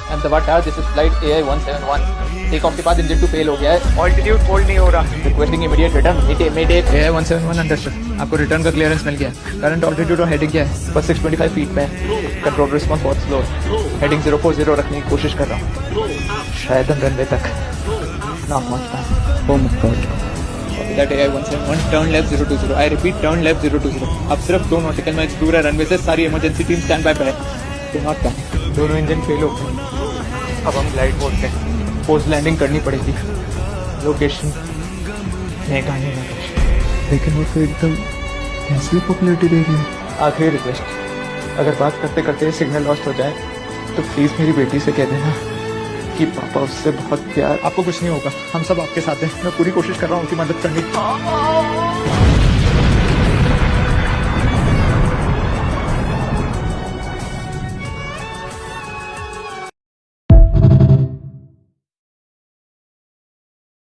Ahmedabad tower, this is flight AI-171। Take off के बाद engine 2 fail हो गया है। ऑल्टीट्यूड होल्ड नहीं हो रहा। Requesting immediate return. mayday AI-171 understood. आपको रिटर्न का क्लियरेंस मिल गया है। करंट ऑल्टीट्यूड और हेडिंग क्या है? बस 625 फीट पे है। कंट्रोल रिस्पॉन्स बहुत स्लो है। हेडिंग 040 रखने की कोशिश कर रहा हूँ। शायद हम रनवे तक ना पहुँच पाए। हो मुक्का that AI-171 turn left 020। I repeat turn left 020। अब सिर्फ 2 नॉटिकल माइल्स दूर है रनवे से। सारी इमरजेंसी टीम स्टैंड बाय पे है। Do not panic. दोनों इंजन फेल हो गए। अब हम ग्लाइड मोड पे पोस्ट लैंडिंग करनी पड़ेगी। लोकेशन मेघानी लोकेशन। लेकिन वो तो एकदम कैसी पॉपुलैरिटी दे रही है। आखिरी रिक्वेस्ट, अगर बात करते करते सिग्नल लॉस्ट हो जाए तो प्लीज मेरी बेटी से कह देना कि पापा उससे बहुत प्यार। आपको कुछ नहीं होगा, हम सब आपके साथ हैं। मैं पूरी कोशिश कर रहा हूँ उसकी मदद करने की।